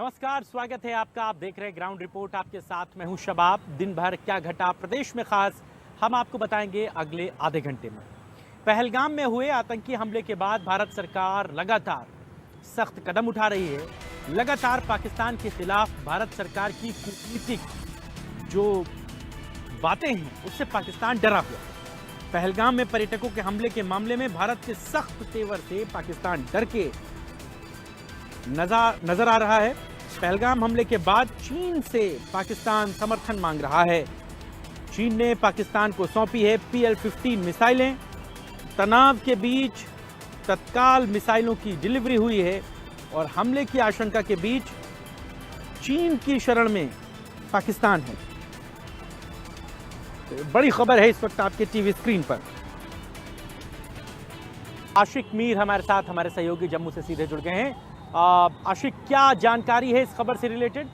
नमस्कार, स्वागत है आपका। आप देख रहे हैं ग्राउंड रिपोर्ट। आपके साथ मैं हूं शबाब। दिन भर क्या घटा प्रदेश में खास, हम आपको बताएंगे अगले आधे घंटे में। पहलगाम में हुए आतंकी हमले के बाद भारत सरकार लगातार सख्त कदम उठा रही है। लगातार पाकिस्तान के खिलाफ भारत सरकार की कूटनीतिक जो बातें हैं उससे पाकिस्तान डरा हुआ है। पहलगाम में पर्यटकों के हमले के मामले में भारत के सख्त तेवर से पाकिस्तान डर के नजर आ रहा है। पहलगाम हमले के बाद चीन से पाकिस्तान समर्थन मांग रहा है। चीन ने पाकिस्तान को सौंपी है PL-15 मिसाइलें। तनाव के बीच तत्काल मिसाइलों की डिलीवरी हुई है और हमले की आशंका के बीच चीन की शरण में पाकिस्तान है। बड़ी खबर है इस वक्त आपके टीवी स्क्रीन पर। आशिक मीर हमारे साथ, हमारे सहयोगी जम्मू से सीधे जुड़ गए हैं। आशिक, क्या जानकारी है इस खबर से रिलेटेड?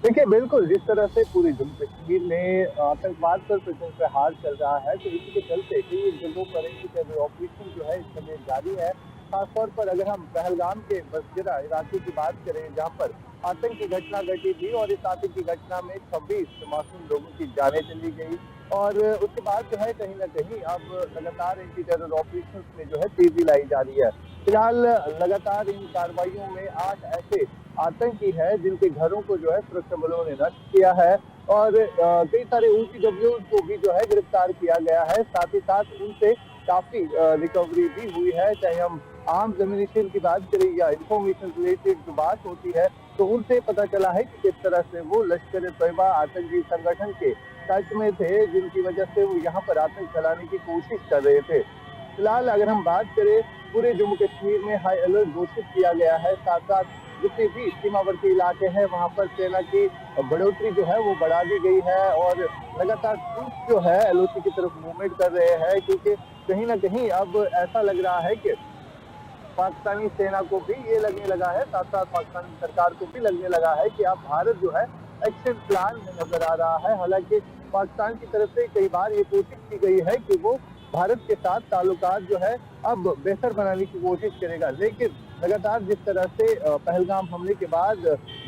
देखिए, बिल्कुल जिस तरह से पूरी जम्मू कश्मीर में आतंकवाद पर प्रचंड प्रहार चल रहा है, तो इसी के चलते कई जगहों पर एंटी ऑपरेशन जो है इस समय जारी है। खासतौर पर अगर हम पहलगाम के बसजीरा इलाके की बात करें, जहां पर आतंकी घटना घटी थी और इस आतंकी घटना में 26 मासूम लोगों की जानें चली गई और उसके बाद जो है कहीं न कहीं अब लगातार एंटी टेरर ऑपरेशन में जो है तेजी लाई जा रही है। फिलहाल लगातार इन कार्रवाइयों में 8 ऐसे आतंकी है जिनके घरों को जो है सुरक्षा बलों ने नष्ट किया है और कई सारे OCWs को भी जो है गिरफ्तार किया गया है। साथ ही साथ उनसे काफी रिकवरी भी हुई है। चाहे हम आर्म्स एम्यूनिशन की बात करें या इंफॉर्मेशन रिलेटेड जो बात होती है, तो उनसे पता चला है कि किस तरह से वो लश्कर तैयबा आतंकी संगठन के टच में थे, जिनकी वजह से वो यहाँ पर आतंक फैलाने की कोशिश कर रहे थे। फिलहाल अगर हम बात करें, पूरे जम्मू कश्मीर में हाई अलर्ट घोषित किया गया है। साथ साथ जितने भी सीमावर्ती इलाके हैं वहां पर सेना की बढ़ोतरी जो है वो बढ़ा दी गई है और लगातार ट्रूप्स जो है LOC की तरफ मूवमेंट कर रहे हैं, क्योंकि कहीं ना कहीं अब ऐसा लग रहा है कि पाकिस्तानी सेना को भी ये लगने लगा है, साथ साथ पाकिस्तानी सरकार को भी लगने लगा है कि अब भारत जो है एक्शन प्लान में नजर आ रहा है। हालांकि पाकिस्तान की तरफ से कई बार ये कोशिश की गई है कि वो भारत के साथ ताल्लुकात जो है अब बेहतर बनाने की कोशिश करेगा, लेकिन लगातार जिस तरह से पहलगाम हमले के बाद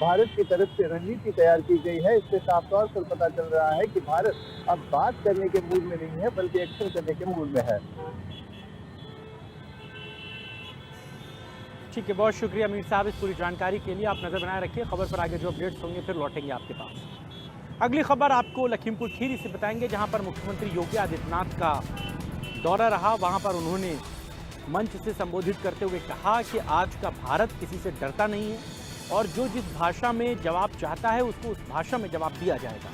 भारत की तरफ से रणनीति तैयार की गई है, इससे साफ तौर पर पता चल रहा है कि भारत अब बात करने के मूड में नहीं है बल्कि एक्शन करने के मूड में है। ठीक है, बहुत शुक्रिया मीर साहब इस पूरी जानकारी के लिए। आप नजर बनाए रखिए, खबर पर आगे जो अपडेट्स होंगे फिर लौटेंगे आपके पास। अगली खबर आपको लखीमपुर खीरी से बताएंगे, जहां पर मुख्यमंत्री योगी आदित्यनाथ का दौरा रहा। वहां पर उन्होंने मंच से संबोधित करते हुए कहा कि आज का भारत किसी से डरता नहीं है और जो जिस भाषा में जवाब चाहता है उसको उस भाषा में जवाब दिया जाएगा।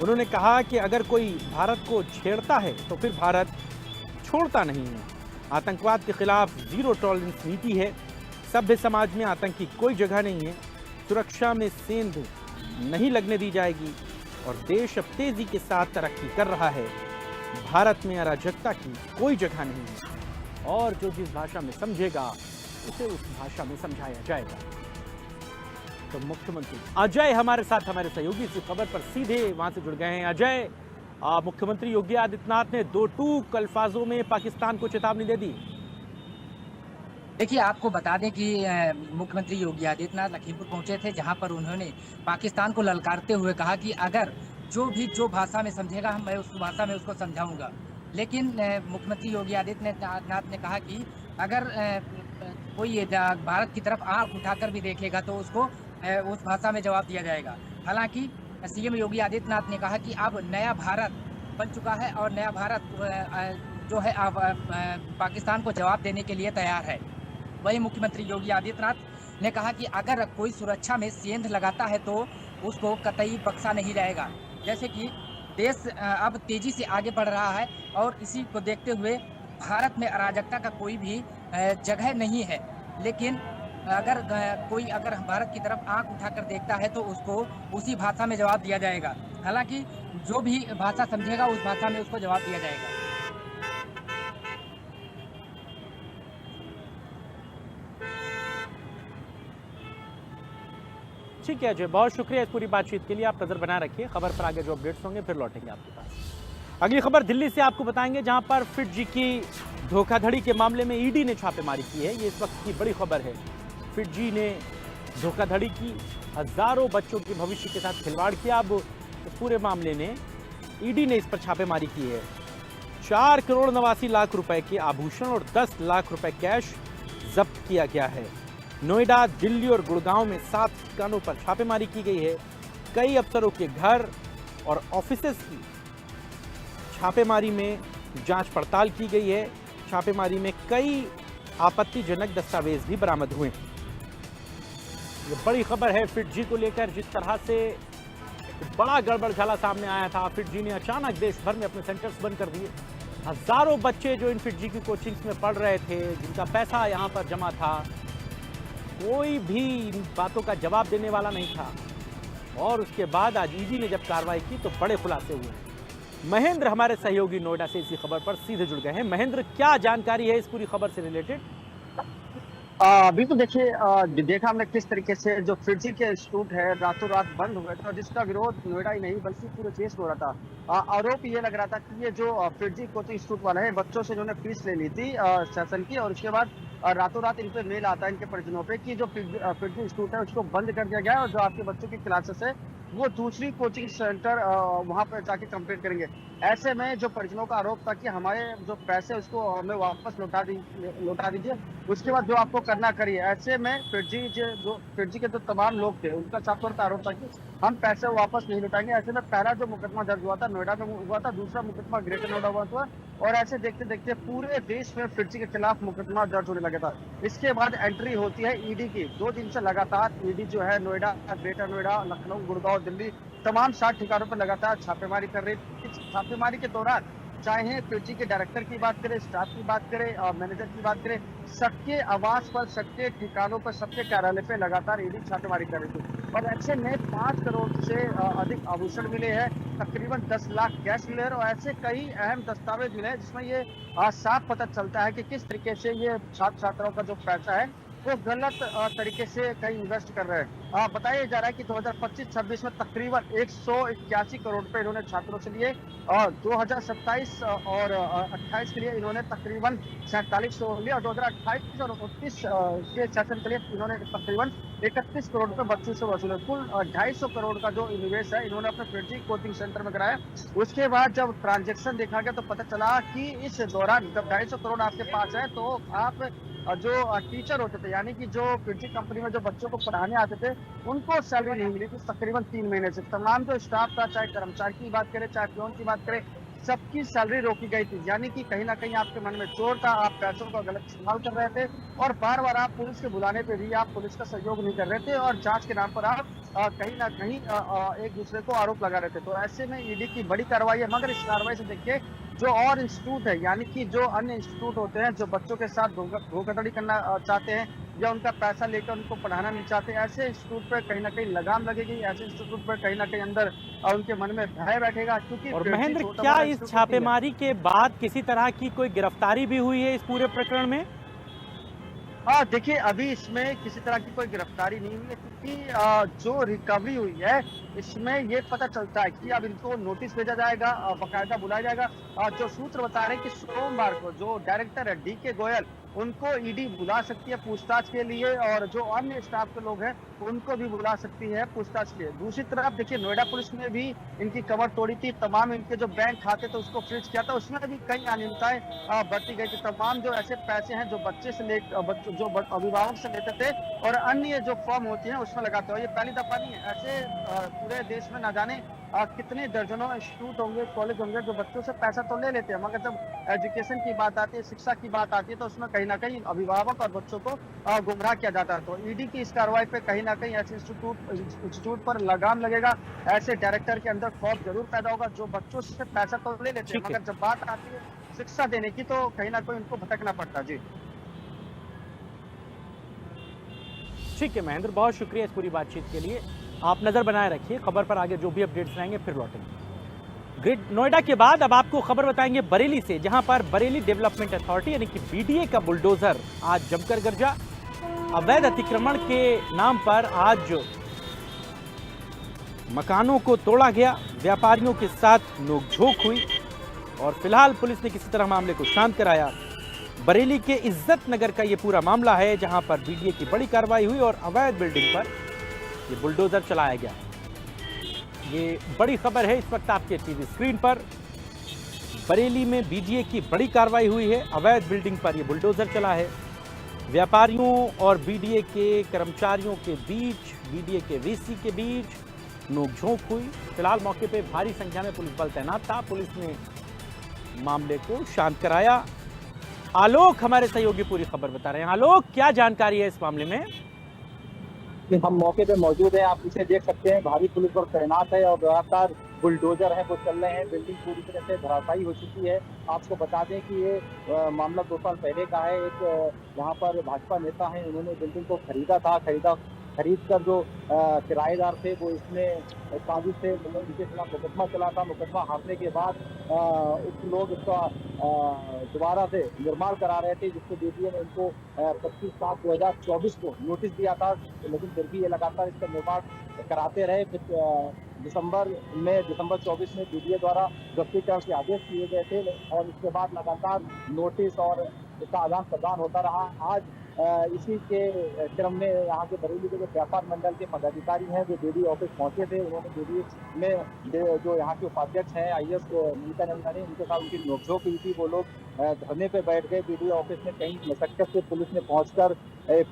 उन्होंने कहा कि अगर कोई भारत को छेड़ता है तो फिर भारत छोड़ता नहीं है। आतंकवाद के खिलाफ जीरो टॉलरेंस नीति है। सभ्य समाज में आतंक की कोई जगह नहीं है। सुरक्षा में सेंध नहीं लगने दी जाएगी और देश अब तेजी के साथ तरक्की कर रहा है। भारत में अराजकता की कोई जगह नहीं है और जो जिस भाषा में समझेगा उसे उस भाषा में समझाया जाएगा। तो मुख्यमंत्री अजय हमारे साथ, हमारे सहयोगी इस खबर पर सीधे वहां से जुड़ गए हैं। अजय, मुख्यमंत्री योगी आदित्यनाथ ने दो टूक अल्फाजों में पाकिस्तान को चेतावनी दे दी। देखिए, आपको बता दें कि मुख्यमंत्री योगी आदित्यनाथ लखीमपुर पहुंचे थे, जहां पर उन्होंने पाकिस्तान को ललकारते हुए कहा कि अगर जो भाषा में समझेगा मैं उस भाषा में उसको समझाऊंगा। लेकिन मुख्यमंत्री योगी आदित्यनाथ ने कहा कि अगर कोई भारत की तरफ आंख उठाकर भी देखेगा तो उसको उस भाषा में जवाब दिया जाएगा। हालांकि CM योगी आदित्यनाथ ने कहा कि अब नया भारत बन चुका है और नया भारत जो है अब पाकिस्तान को जवाब देने के लिए तैयार है। वही मुख्यमंत्री योगी आदित्यनाथ ने कहा कि अगर कोई सुरक्षा में सेंध लगाता है तो उसको कतई बख्शा नहीं जाएगा। जैसे कि देश अब तेजी से आगे बढ़ रहा है और इसी को देखते हुए भारत में अराजकता का कोई भी जगह नहीं है, लेकिन अगर कोई भारत की तरफ आंख उठाकर देखता है तो उसको उसी भाषा में जवाब दिया जाएगा। हालांकि जो भी भाषा समझेगा उस भाषा में उसको जवाब दिया जाएगा। ठीक है अजय, बहुत शुक्रिया इस पूरी बातचीत के लिए। आप नजर बना रखिए, खबर पर आगे जो अपडेट्स होंगे फिर लौटेंगे आपके पास। अगली खबर दिल्ली से आपको बताएंगे, जहां पर फिटजी की धोखाधड़ी के मामले में ईडी ने छापेमारी की है। ये इस वक्त की बड़ी खबर है। फिटजी ने धोखाधड़ी की, हजारों बच्चों के भविष्य के साथ खिलवाड़ किया। अब इस पूरे मामले ने ईडी ने इस पर छापेमारी की है। 4 करोड़ 89 लाख रुपए के आभूषण और 10 लाख रुपए कैश जब्त किया गया है। नोएडा, दिल्ली और गुड़गांव में 7 ठिकानों पर छापेमारी की गई है। कई अफसरों के घर और ऑफिसेस की छापेमारी में जांच पड़ताल की गई है। छापेमारी में कई आपत्तिजनक दस्तावेज भी बरामद हुए। ये बड़ी खबर है फिटजी को लेकर। जिस तरह से बड़ा गड़बड़झाला सामने आया था, फिटजी ने अचानक देश भर में अपने सेंटर्स बंद कर दिए। हजारों बच्चे जो इन फिटजी की कोचिंग्स में पढ़ रहे थे, जिनका पैसा यहाँ पर जमा था, कोई भी इन बातों का जवाब देने वाला नहीं था। और उसके बाद आज ईडी ने जब कार्रवाई की तो बड़े खुलासे हुए। महेंद्र हमारे सहयोगी नोएडा से इसी खबर पर सीधे जुड़ गए हैं। महेंद्र, क्या जानकारी है इस पूरी खबर से रिलेटेड? अभी तो देखिए, देखा हमने किस तरीके से जो फिटजी के इंस्टीट्यूट है रातों रात बंद हुए थे, और जिसका विरोध नोएडा ही नहीं बल्कि पूरे देश में हो रहा था। आरोप ये लग रहा था कि ये जो फिटजी कोचिंग इंस्टीट्यूट वाला है, बच्चों से इन्होंने फीस ले ली थी सेशन की, और उसके बाद रातों रात इन पे मेल आता है इनके परिजनों पे कि जो फिटजी इंस्टीट्यूट है उसको बंद कर दिया गया है, और जो आपके बच्चों की क्लासेस है वो दूसरी कोचिंग सेंटर वहां पर जाके कंप्लीट करेंगे। ऐसे में जो परिजनों का आरोप था कि हमारे जो पैसे उसको हमें वापस लौटा दीजिए, उसके बाद जो आपको करना करिए। ऐसे में फिटजी के जो तमाम लोग थे उनका साफ तौर पर आरोप था कि हम पैसे वापस नहीं लौटाएंगे। ऐसे में पहला जो मुकदमा दर्ज हुआ था नोएडा में हुआ था, दूसरा मुकदमा ग्रेटर नोएडा हुआ, और ऐसे देखते देखते पूरे देश में फिटजी के खिलाफ मुकदमा दर्ज होने लगा था। इसके बाद एंट्री होती है ईडी की। 2 दिन से लगातार ईडी जो है नोएडा, ग्रेटर नोएडा, लखनऊ, गुड़गांव, दिल्ली तमाम 7 ठिकानों पर लगातार छापेमारी कर रही थी। छापेमारी के दौरान चाहे फिटजी के डायरेक्टर की बात करें, स्टाफ की बात करें, मैनेजर की बात करें, सबके आवास पर, सबके ठिकानों पर, सबके कार्यालय पे लगातार ईडी छापेमारी कर रही थी। और ऐसे में 5 करोड़ से अधिक आभूषण मिले हैं, तकरीबन 10 लाख कैश मिले हैं, और ऐसे कई अहम दस्तावेज मिले हैं जिसमें ये साफ पता चलता है कि किस तरीके से ये छात्र छात्राओं का जो पैसा है वो गलत तरीके से कहीं इन्वेस्ट कर रहे हैं। बताया जा रहा है कि 2025-26 में तकरीबन 181 करोड़ रुपए इन्होंने छात्रों से लिए, और 2027 और 28 के लिए इन्होंने तकरीबन 47 करोड़ लिए, और 2028 और 29 के सेशन के लिए इन्होंने तकरीबन 31 करोड़ रुपए बच्चों से वसूले। कुल 250 करोड़ का जो निवेश है इन्होंने अपने फिटजी कोचिंग सेंटर में कराया। उसके बाद जब ट्रांजेक्शन देखा गया तो पता चला कि इस दौरान जब 250 करोड़ आपके पास है तो आप जो टीचर होते थे, यानी कि जो फिटजी कंपनी में जो बच्चों को पढ़ाने आते थे, उनको सैलरी नहीं मिली थी तकरीबन 3 महीने से। तमाम जो स्टाफ था, चाहे कर्मचारी की बात करें, चाहे प्यून की बात करें, सबकी सैलरी रोकी गई थी। यानी कि कहीं ना कहीं आपके मन में चोर था, आप पैसों का गलत इस्तेमाल कर रहे थे, और बार बार आप पुलिस के बुलाने पे भी आप पुलिस का सहयोग नहीं कर रहे थे, और जांच के नाम पर आप कहीं ना कहीं एक दूसरे को आरोप लगा रहे थे। तो ऐसे में ईडी की बड़ी कार्रवाई है। मगर इस कार्रवाई से देखिए जो और इंस्टीट्यूट है, यानी कि जो अन्य इंस्टीट्यूट होते हैं जो बच्चों के साथ धोखाधड़ी करना चाहते हैं या उनका पैसा लेकर उनको पढ़ाना नहीं चाहते, ऐसे इंस्टीट्यूट पर कहीं ना कहीं लगाम लगेगी। ऐसे इंस्टीट्यूट पर कहीं ना कहीं अंदर उनके मन में भय बैठेगा। क्योंकि और महेंद्र, क्या इस छापेमारी के बाद किसी तरह की कोई गिरफ्तारी भी हुई है इस पूरे प्रकरण में? देखिए, अभी इसमें किसी तरह की कोई गिरफ्तारी नहीं हुई है, क्योंकि जो रिकवरी हुई है इसमें ये पता चलता है कि अब इनको नोटिस भेजा जाएगा, बाकायदा बुलाया जाएगा। जो सूत्र बता रहे हैं कि सोमवार को जो डायरेक्टर है DK गोयल, उनको ईडी बुला सकती है पूछताछ के लिए, और जो अन्य स्टाफ के लोग हैं उनको भी बुला सकती है पूछताछ के लिए। दूसरी तरफ देखिए, नोएडा पुलिस ने भी इनकी कमर तोड़ी थी। तमाम इनके जो बैंक खाते थे उसको फ्रीज किया था, उसमें भी कई अनियमितताएं बरती गई थी। तमाम जो ऐसे पैसे हैं जो बच्चे से जो अभिभावक से लेते थे और अन्य जो फॉर्म होती है उसमें लगाते हो, ये पहली दफा नहीं है। ऐसे पूरे देश में ना जाने कितने दर्जनों इंस्टीट्यूट होंगे, कॉलेज होंगे जो बच्चों से पैसा तो ले लेते हैं, मगर जब एजुकेशन की बात आती है, शिक्षा की बात आती है, तो उसमें कहीं ना कहीं अभिभावक और बच्चों को गुमराह किया जाता है। तो ईडी की इस कार्रवाई पे कहीं ना कहीं ऐसे इंस्टीट्यूट पर लगाम लगेगा। ऐसे डायरेक्टर के अंदर खौफ जरूर पैदा होगा जो बच्चों से पैसा तो ले लेते हैं, मगर जब बात आती है शिक्षा देने की तो कहीं ना कहीं उनको भटकना पड़ता। जी ठीक है महेंद्र, बहुत शुक्रिया इस पूरी बातचीत के लिए। आप नजर बनाए रखिए खबर पर, आगे जो भी अपडेट्स रहेंगे फिर लौटेंगे। ग्रेट नोएडा के बाद अब आपको खबर बताएंगे बरेली से, जहां पर बरेली डेवलपमेंट अथॉरिटी यानी कि BDA का बुलडोजर आज जमकर गरजा। अवैध अतिक्रमण के नाम पर आज मकानों को तोड़ा गया, व्यापारियों के साथ नोकझोंक हुई, और फिलहाल पुलिस ने किसी तरह मामले को शांत कराया। बरेली के इज्जत नगर का ये पूरा मामला है, जहां पर बीडीए की बड़ी कार्रवाई हुई और अवैध बिल्डिंग पर ये बुलडोजर चलाया गया। ये बड़ी खबर है इस वक्त आपके टीवी स्क्रीन पर। बरेली में बीडीए की बड़ी कार्रवाई हुई है, अवैध बिल्डिंग पर ये बुलडोजर चला है। व्यापारियों और बीडीए के कर्मचारियों के बीच, बीडीए के वीसी के बीच नोकझोंक हुई। फिलहाल मौके पे भारी संख्या में पुलिस बल तैनात था। पुलिस ने मामले को शांत कराया। आलोक हमारे सहयोगी पूरी खबर बता रहे हैं। आलोक, क्या जानकारी है इस मामले में? हम मौके पे मौजूद हैं, आप पीछे देख सकते हैं भारी पुलिस बल तैनात है और लगातार बुलडोजर है वो चल रहे हैं। बिल्डिंग पूरी तरह से धराशायी हो चुकी है। आपको बता दें कि ये मामला 2 साल पहले का है। एक यहाँ पर भाजपा नेता हैं, उन्होंने बिल्डिंग को खरीद कर जो किराएदार थे वो इसमें साजिश से उनके खिलाफ मुकदमा चला था। मुकदमा हारने के बाद उस लोग इसका दोबारा से निर्माण करा रहे थे, जिसको बीडीए ने उनको 25/7/2024 को नोटिस दिया था, लेकिन फिर भी ये लगातार इसका निर्माण कराते रहे। फिर दिसंबर 24 में बीडीए द्वारा जब्तीकरण के आदेश दिए गए थे और इसके बाद लगातार नोटिस और इसका आदान प्रदान होता रहा। आज इसी के क्रम में यहाँ के बरेली के जो व्यापार मंडल के पदाधिकारी हैं जो बीडीए ऑफिस पहुंचे थे, उन्होंने बीडीए में जो यहाँ के उपाध्यक्ष हैं आईएएस नीता नंदनी, उनके साथ उनकी नोकझोंक हुई थी। वो लोग धरने पे बैठ गए। बीडीए ऑफिस में कई मशक्कत से पुलिस ने पहुंचकर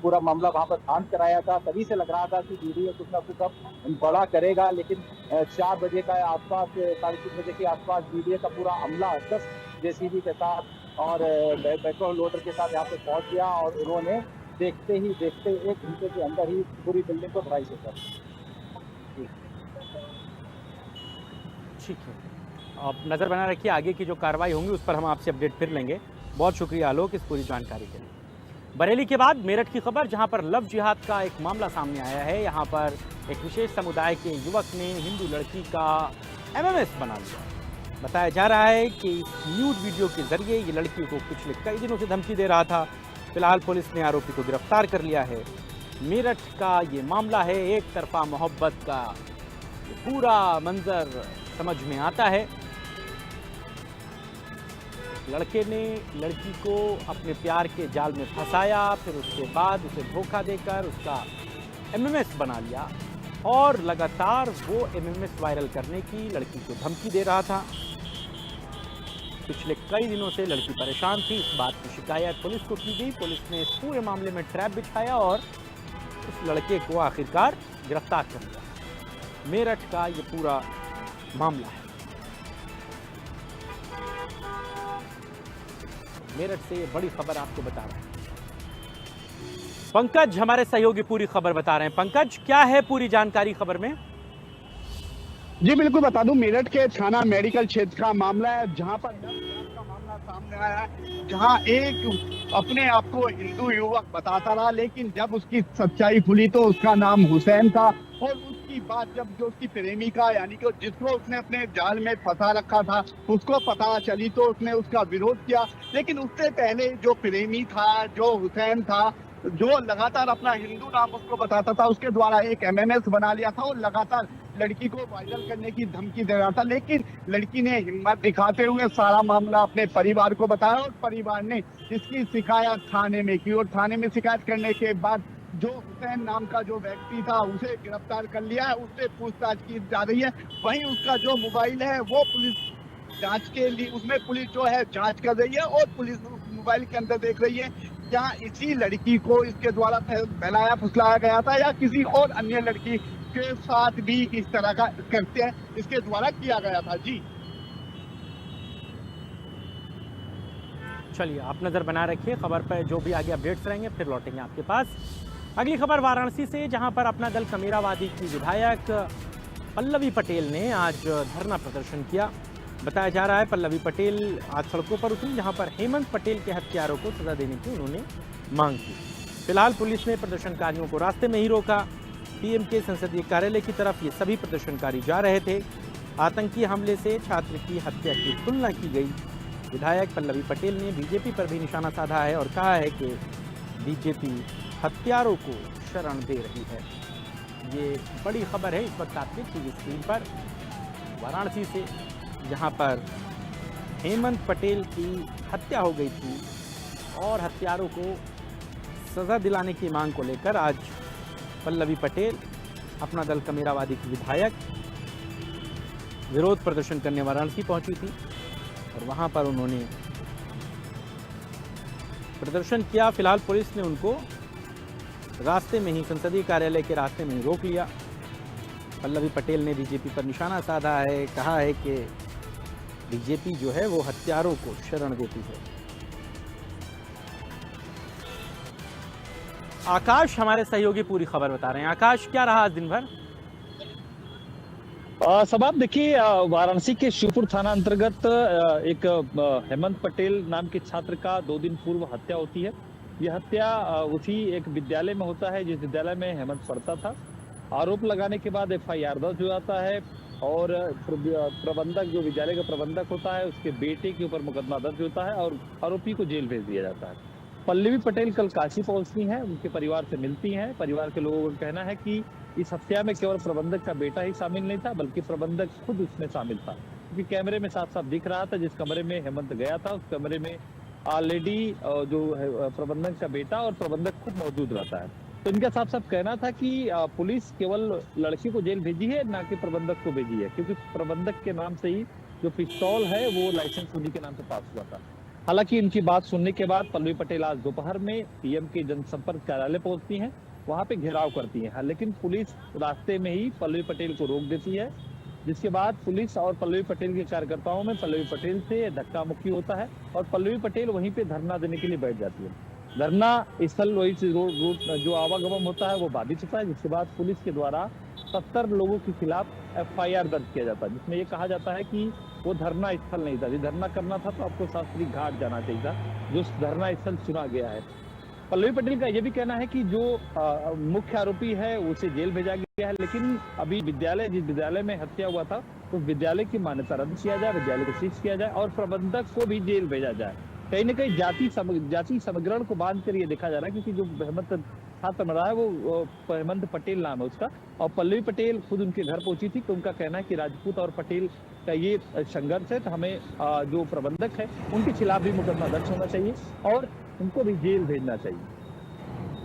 पूरा मामला वहाँ पर शांत कराया था। तभी से लग रहा था कि बीडीए कुछ ना कुछ अब बड़ा करेगा, लेकिन 4 बजे का आसपास, 3:30 बजे के आसपास बीडीए का पूरा अमला 10 जेसीबी के साथ और पेट्रोल लोडर के साथ यहाँ पे पहुंच गया और उन्होंने देखते 1 घंटे के अंदर ही पूरी बिल्डिंग को धराशायी कर दिया। ठीक है, आप नज़र बना रखिए, आगे की जो कार्रवाई होंगी उस पर हम आपसे अपडेट फिर लेंगे। बहुत शुक्रिया आलोक इस पूरी जानकारी के लिए। बरेली के बाद मेरठ की खबर, जहां पर लव जिहाद का एक मामला सामने आया है। यहां पर एक विशेष समुदाय के युवक ने हिंदू लड़की का एमएमएस बना लिया। बताया जा रहा है कि इस न्यूड वीडियो के जरिए ये लड़की को पिछले कई दिनों से धमकी दे रहा था। फिलहाल पुलिस ने आरोपी को गिरफ्तार कर लिया है। मेरठ का ये मामला है, एक तरफा मोहब्बत का पूरा मंजर समझ में आता है। लड़के ने लड़की को अपने प्यार के जाल में फंसाया, फिर उसके बाद उसे धोखा देकर उसका एमएमएस बना लिया और लगातार वो एमएमएस वायरल करने की लड़की को धमकी दे रहा था। पिछले कई दिनों से लड़की परेशान थी। इस बात की शिकायत पुलिस को की गई। पुलिस ने इस पूरे मामले में ट्रैप बिछाया और उस लड़के को आखिरकार गिरफ्तार कर लिया। मेरठ का ये पूरा मामला है। मेरठ से ये बड़ी खबर आपको बता रहे हैं। पंकज हमारे सहयोगी पूरी खबर बता रहे हैं। पंकज, क्या है पूरी जानकारी खबर में? जी बिल्कुल बता दूं, मेरठ के थाना मेडिकल क्षेत्र का मामला है, जहां पर का मामला सामने आया है, जहां एक अपने आप को हिंदू युवक बताता रहा, लेकिन जब उसकी सच्चाई खुली तो उसका नाम हुसैन था और उसकी बात जब जो उसकी प्रेमिका यानी कि जिसको उसने अपने जाल में फंसा रखा था उसको पता चली तो उसने उसका विरोध किया। लेकिन उससे पहले जो प्रेमी था, जो हुसैन था, जो लगातार अपना हिंदू नाम उसको बताता था, उसके द्वारा एक एमएमएस बना लिया था और लगातार लड़की को वायरल करने की धमकी दे रहा था। लेकिन लड़की ने हिम्मत दिखाते हुए सारा मामला अपने परिवार को बताया और परिवार ने इसकी शिकायत थाने में की और थाने में शिकायत करने के बाद जो हुसैन नाम का जो व्यक्ति था उसे गिरफ्तार कर लिया है, उससे पूछताछ की जा रही है। वहीं उसका जो मोबाइल है वो पुलिस जांच के लिए, उसमें पुलिस जो है जांच कर रही है और पुलिस मोबाइल के अंदर देख रही है क्या इसी लड़की को इसके द्वारा फैलाया फुसलाया गया था या किसी और अन्य लड़की के साथ भी इस तरह का कृत्य इसके द्वारा किया गया था। जी चलिए, आप नज़र बना रखिए खबर पर, जो भी आगे अपडेट्स रहेंगे फिर लौटेंगे आपके पास। अगली खबर वाराणसी से, जहां पर अपना दल कमेरावादी की विधायक पल्लवी पटेल ने आज धरना प्रदर्शन किया। बताया जा रहा है पल्लवी पटेल आज सड़कों पर उतरी, जहां पर हेमंत पटेल के हत्यारों को सजा देने की उन्होंने मांग की। फिलहाल पुलिस ने प्रदर्शनकारियों को रास्ते में ही रोका। पीएम के संसदीय कार्यालय की तरफ ये सभी प्रदर्शनकारी जा रहे थे। आतंकी हमले से छात्र की हत्या की तुलना की गई। विधायक पल्लवी पटेल ने बीजेपी पर भी निशाना साधा है और कहा है कि बीजेपी हत्यारों को शरण दे रही है। ये बड़ी खबर है इस वक्त आपके टीवी स्क्रीन पर वाराणसी से, जहां पर हेमंत पटेल की हत्या हो गई थी और हत्यारों को सज़ा दिलाने की मांग को लेकर आज पल्लवी पटेल, अपना दल कमेरावादी की विधायक, विरोध प्रदर्शन करने वाराणसी पहुंची थी और वहां पर उन्होंने प्रदर्शन किया। फिलहाल पुलिस ने उनको रास्ते में ही, संसदीय कार्यालय के रास्ते में ही रोक लिया। पल्लवी पटेल ने बीजेपी पर निशाना साधा है, कहा है कि बीजेपी जो है वो हत्यारों को शरण देती है। आकाश हमारे सहयोगी पूरी खबर बता रहे हैं। आकाश, क्या रहा आज दिन भर? सबाब देखिए, वाराणसी के शिवपुर थाना अंतर्गत एक हेमंत पटेल नाम के छात्र का 2 दिन पूर्व हत्या होती है। यह हत्या उसी एक विद्यालय में होता है जिस विद्यालय में हेमंत पढ़ता था। आरोप लगाने के बाद FIR दर्ज हो जाता है और प्रबंधक, जो विद्यालय का प्रबंधक होता है, उसके बेटे के ऊपर मुकदमा दर्ज होता है और आरोपी को जेल भेज दिया जाता है। पल्लवी पटेल कल काशी पहुंचती हैं, उनके परिवार से मिलती हैं। परिवार के लोगों का कहना है कि इस हत्या में केवल प्रबंधक का बेटा ही शामिल नहीं था, बल्कि प्रबंधक खुद उसमें शामिल था, क्योंकि कैमरे में साफ साफ दिख रहा था जिस कमरे में हेमंत गया था उस कमरे में ऑलरेडी जो प्रबंधक का बेटा और प्रबंधक खुद मौजूद रहता है। तो इनका साफ साफ कहना था कि पुलिस केवल लड़की को जेल भेजी है, ना कि प्रबंधक को भेजी है, क्योंकि प्रबंधक के नाम से ही जो पिस्तौल है वो लाइसेंस उन्हीं के नाम से पास हुआ था। हालांकि इनकी बात सुनने के बाद पल्लवी पटेल आज दोपहर में PM के जनसंपर्क कार्यालय पहुंचती हैं, वहां पे घेराव करती हैं, लेकिन पुलिस रास्ते में ही पल्लवी पटेल को रोक देती है, जिसके बाद पुलिस और पल्लवी पटेल के कार्यकर्ताओं में पल्लवी पटेल से धक्का मुक्की होता है और पल्लवी पटेल वहीं पे धरना देने के लिए बैठ जाती है। धरना स्थल वही से रोड जो आवागमन होता है वो बाधित होता है, जिसके बाद पुलिस के द्वारा 70 लोगों के खिलाफ FIR दर्ज किया जाता है, जिसमें ये कहा जाता है कि वो धरना स्थल नहीं था। यदि धरना करना था तो आपको शास्त्री घाट जाना चाहिए था, जो धरना स्थल चुना गया है। पल्लवी पटेल का ये भी कहना है कि जो मुख्य आरोपी है उसे जेल भेजा गया है, लेकिन अभी जिस विद्यालय में हत्या हुआ था तो विद्यालय की मान्यता रद्द किया जाए, विद्यालय को सीज किया जाए और प्रबंधक को भी जेल भेजा जाए। कहीं न कहीं जाति समग्रण को बांध कर ये देखा जा रहा है, क्योंकि जो हेमंत छात्र मरा है वो हेमंत पटेल नाम है उसका, और पल्लवी पटेल खुद उनके घर पहुंची थी। तो उनका कहना है कि राजपूत और पटेल का ये संघर्ष है, तो हमें जो प्रबंधक है उनके खिलाफ भी मुकदमा दर्ज होना चाहिए और उनको भी जेल भेजना चाहिए।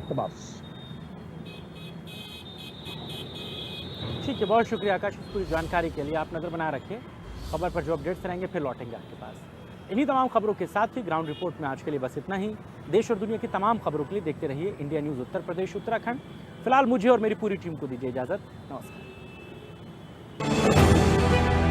समाप्त। ठीक है, बहुत शुक्रिया आकाश इस पूरी जानकारी के लिए। आप नजर बनाए रखें खबर पर, जो अपडेट्स रहेंगे फिर लौटेंगे आपके पास। इन्हीं तमाम खबरों के साथ ही ग्राउंड रिपोर्ट में आज के लिए बस इतना ही। देश और दुनिया की तमाम खबरों के लिए देखते रहिए इंडिया न्यूज़ उत्तर प्रदेश उत्तराखंड। फिलहाल मुझे और मेरी पूरी टीम को दीजिए इजाज़त। नमस्कार।